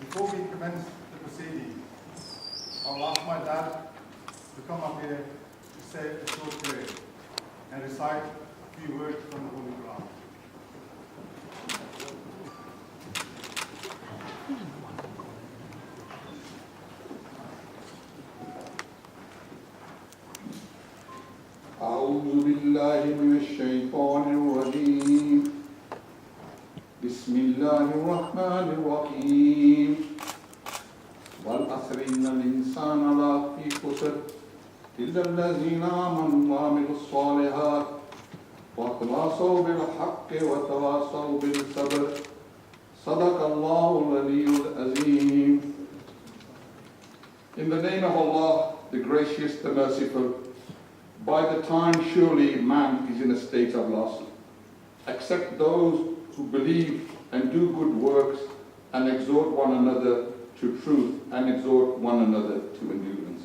Before we commence the proceedings, I will ask my dad to come up here to say a short prayer and recite a few words from the Holy Quran. أعوذ بالله من الشيطان الرجيم بسم الله الرحمن الرحيم والعصر إن الإنسان لفي خسر إلا الذين آمنوا وعملوا الصالحات وتواصوا بالحق وتواصوا بالصبر صدق الله العلي العظيم. In the name of Allah, the gracious, the merciful. By the time surely man is in a state of loss, except those who believe and do good works and exhort one another to truth and exhort one another to endurance.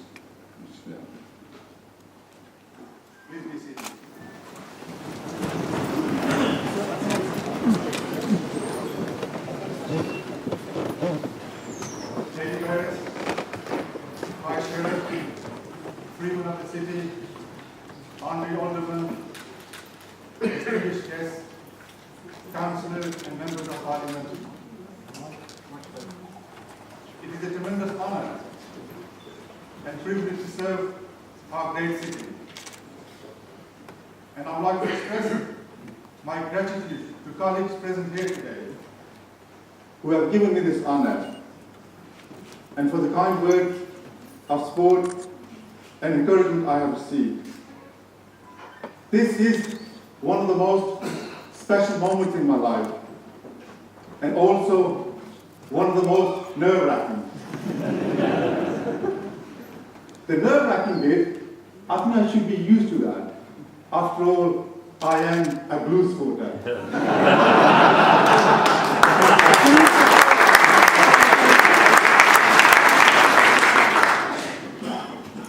Please be seated. Lady Mayor, Vice Chair, Freeman of the City, Honorary Alderman, distinguished guests, councillors and members of Parliament. It is a tremendous honour and privilege to serve our great city. And I would like to express my gratitude to colleagues present here today who have given me this honour and for the kind words of support and encouragement I have received. This is one of the most special moments in my life, and also one of the most nerve-wracking. The nerve-wracking bit, I think I should be used to that. After all, I am a blues supporter.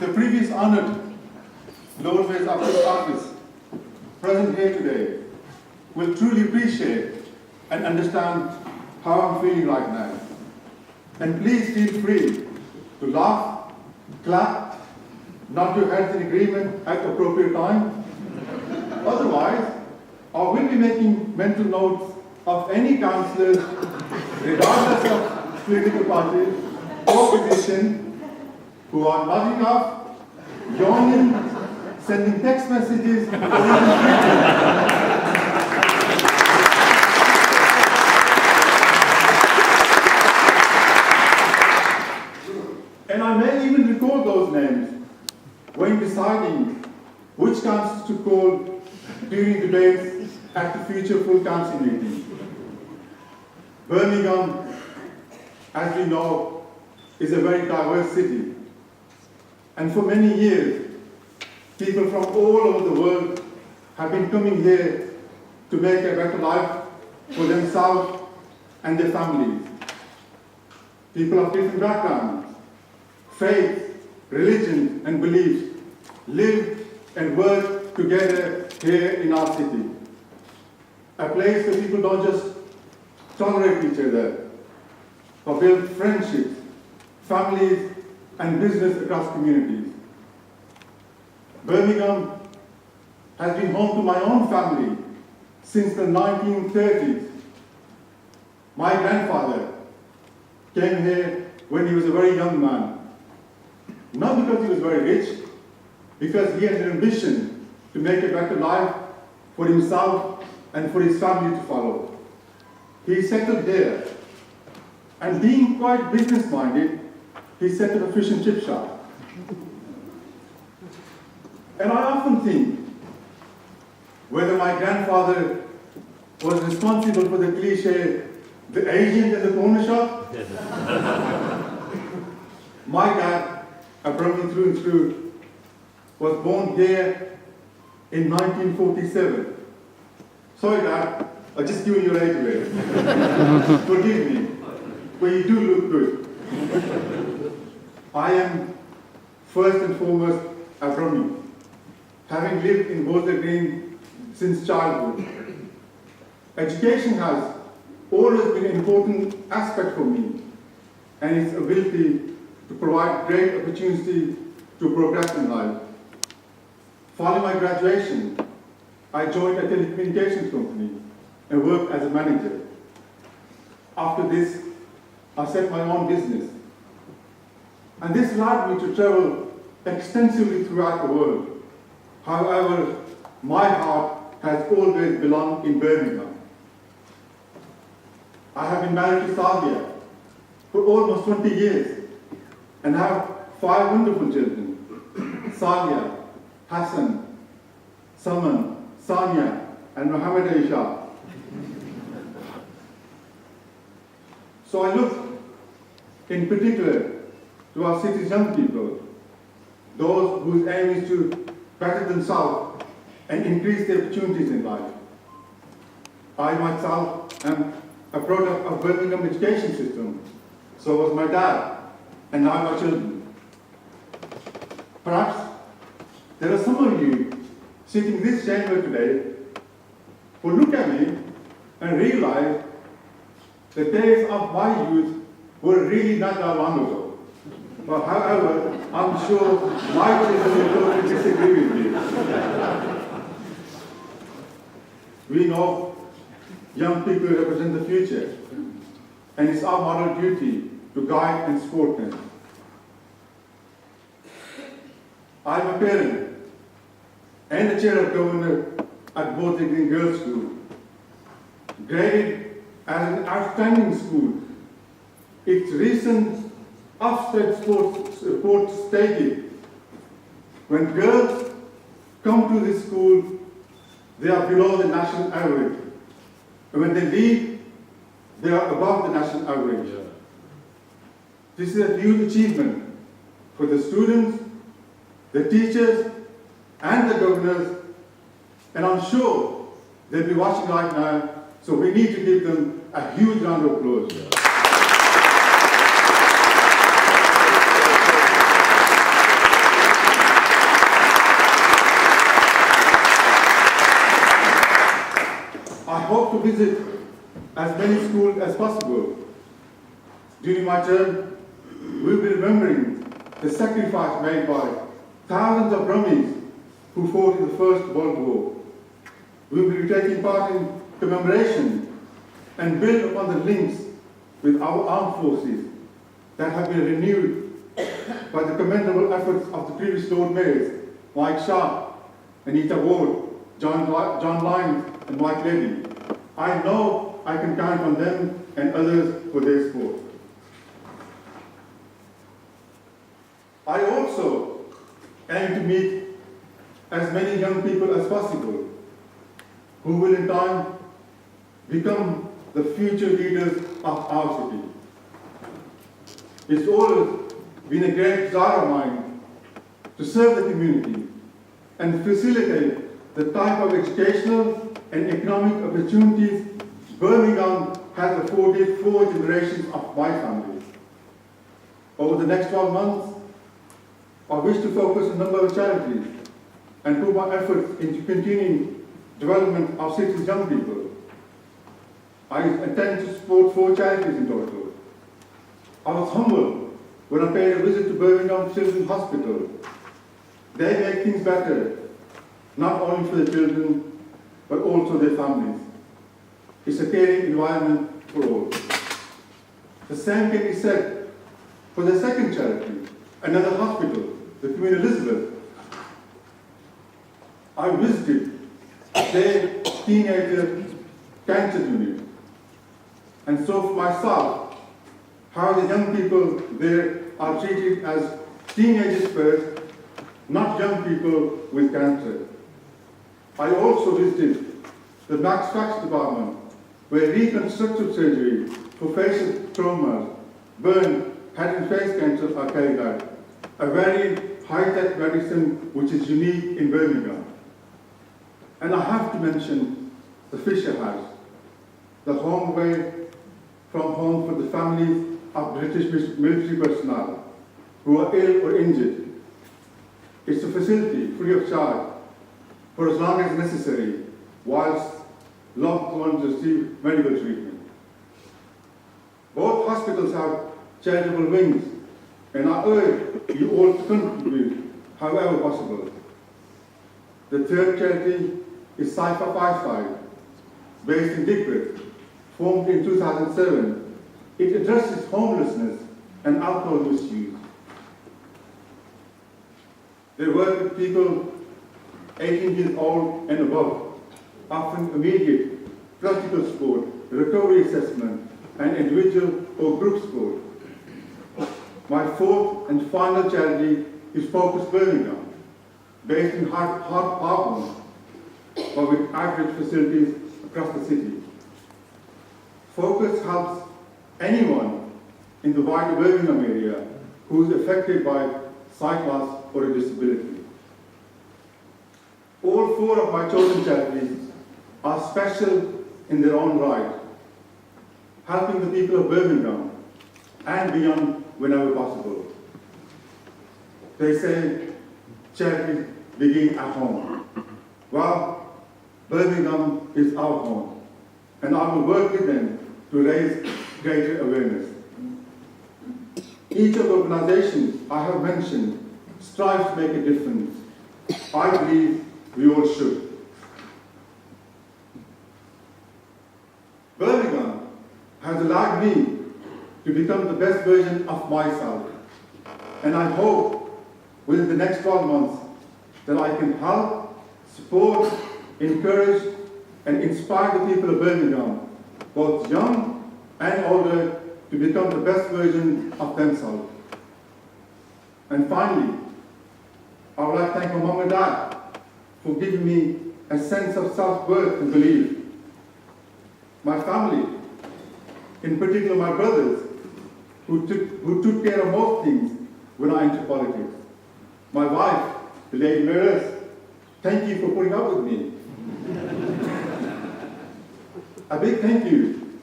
The previous honoured Lord of this office present here today will truly appreciate and understand how I'm feeling right now. And please feel free to laugh, clap, nod your heads in agreement at the appropriate time. Otherwise, I will be making mental notes of any councillors, regardless of political party or position, who are nodding off, yawning, sending text messages, or even tweeting. And I may even record those names when deciding which councils to call during debates at the future full council meeting. Birmingham, as we know, is a very diverse city. And for many years, people from all over the world have been coming here to make a better life for themselves and their families. People of different backgrounds, faith, religion, and beliefs live and work together here in our city. A place where people don't just tolerate each other, but build friendships, families, and business across communities. Birmingham has been home to my own family since the 1930s. My grandfather came here when he was a very young man. Not because he was very rich, because he had an ambition to make a better life for himself and for his family to follow. He settled there, and being quite business-minded, he set up a fish and chip shop. And I often think whether my grandfather was responsible for the cliche, the Asians in the corner shop. My dad, a Brahmin through and through, was born here in 1947. Sorry, Dad, I've just given you right away. Forgive me, but you do look good. I am first and foremost a Brahmin, having lived in Bowser Green since childhood. Education has always been an important aspect for me, and its ability to provide great opportunity to progress in life. Following my graduation, I joined a telecommunications company and worked as a manager. After this, I set my own business. And this allowed me to travel extensively throughout the world. However, my heart has always belonged in Birmingham. I have been married to Sadia for almost 20 years and have 5 wonderful children: Sadia, Hassan, Saman, Sania, and Muhammad Aisha. So I look in particular to our city's young people, those whose aim is to better themselves and increase their opportunities in life. I myself am a product of Birmingham education system. So was my dad, and now my children. Perhaps there are some of you sitting in this chamber today who look at me and realize the days of my youth were really not that long ago. But however, I'm sure my children will totally disagree with me. We know young people represent the future, and it's our moral duty to guide and support them. I'm a parent and the chair of governor at both the Green Girls' School. Graded as an outstanding school, its recent upstate sports stated, when girls come to this school, they are below the national average. And when they leave, they are above the national average. Yeah. This is a huge achievement for the students, the teachers, and the governors, and I'm sure they'll be watching right now, so we need to give them a huge round of applause. Yeah. I hope to visit as many schools as possible. During my term, we'll be remembering the sacrifice made by thousands of Brahmins who fought in the First World War. We will be taking part in commemoration and build upon the links with our armed forces that have been renewed by the commendable efforts of the previous Lord Mayors, Mike Shah, Anita Ward, John Lyons, and Mike Levy. I know I can count on them and others for their support. I also aim to meet as many young people as possible who will in time become the future leaders of our city. It's always been a great desire of mine to serve the community and facilitate the type of educational and economic opportunities Birmingham has afforded 4 generations of my family. Over the next 12 months, I wish to focus on a number of charities and put my efforts into continuing development of city's young people. I intend to support 4 charities in total. I was humbled when I paid a visit to Birmingham Children's Hospital. They make things better, not only for the children, but also their families. It's a caring environment for all. The same can be said for the second charity, another hospital, the Queen Elizabeth. I visited their teenager cancer unit and saw for myself how the young people there are treated as teenagers first, not young people with cancer. I also visited the Max Fax department, where reconstructive surgery for facial traumas, burn, head and face cancer are carried out, a very high-tech medicine which is unique in Birmingham. And I have to mention the Fisher House, the home away from home for the families of British military personnel who are ill or injured. It's a facility free of charge for as long as necessary, whilst loved ones receive medical treatment. Both hospitals have charitable wings, and I urge you all to contribute however possible. The third charity is Cypher 55, based in Digbeth, formed in 2007. It addresses homelessness and alcohol misuse. They work with people 18 years old and above, offering immediate practical support, recovery assessment, and individual or group support. My fourth and final charity is Focus Birmingham, based in Hartlepool, but with average facilities across the city. Focus helps anyone in the wider Birmingham area who is affected by sight loss or a disability. All four of my chosen charities are special in their own right, helping the people of Birmingham and beyond whenever possible. They say charities begin at home. Well, Birmingham is our home, and I will work with them to raise greater awareness. Each of the organizations I have mentioned strives to make a difference. I believe we all should. Birmingham has allowed me to become the best version of myself, and I hope within the next 12 months that I can help, support, encourage, and inspire the people of Birmingham, both young and older, to become the best version of themselves. And finally, I would like to thank my mom and dad for giving me a sense of self-worth and belief. My family, in particular my brothers, who took care of most things when I entered politics. My wife, the Lady Mayoress, thank you for putting up with me. A big thank you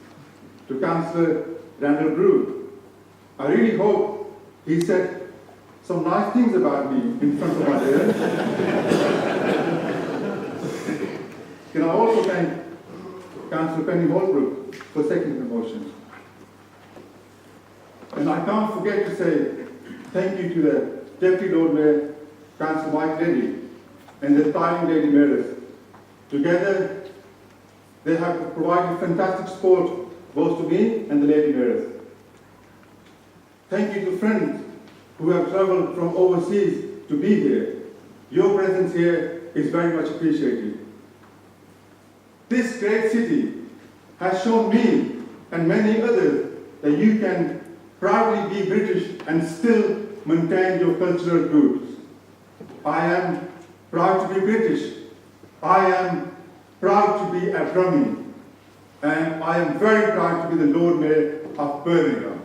to Councillor Randall Brew. I really hope he said some nice things about me in front of my ears. Can I also thank Councillor Penny Holbrook for seconding the motion. And I can't forget to say thank you to the Deputy Lord Mayor, Councillor Mike Levy, and the retiring Lady Mayoress. Together, they have provided fantastic support both to me and the Lady Mayoress. Thank you to friends who have travelled from overseas to be here. Your presence here is very much appreciated. This great city has shown me and many others that you can proudly be British and still maintain your cultural roots. I am proud to be British. I am proud to be a Brummie. And I am very proud to be the Lord Mayor of Birmingham.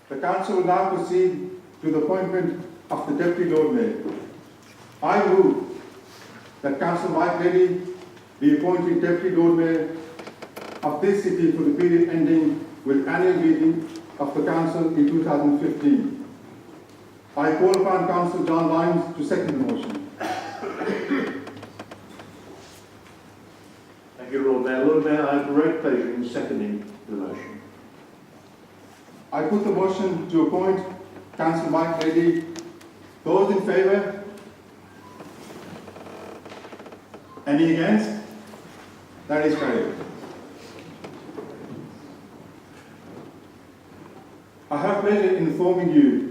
The Council will now proceed to the appointment of the Deputy Lord Mayor. I move that Councillor Mike Levy be appointed Deputy Lord Mayor of this city for the period ending with annual meeting of the Council in 2015. I call upon Councillor John Lyons to second the motion. Thank you, Lord Mayor. Lord Mayor, I have great pleasure in seconding the motion. I put the motion to appoint Councillor Mike Levy. Those in favour? Any against? That is carried. I have pleasure in informing you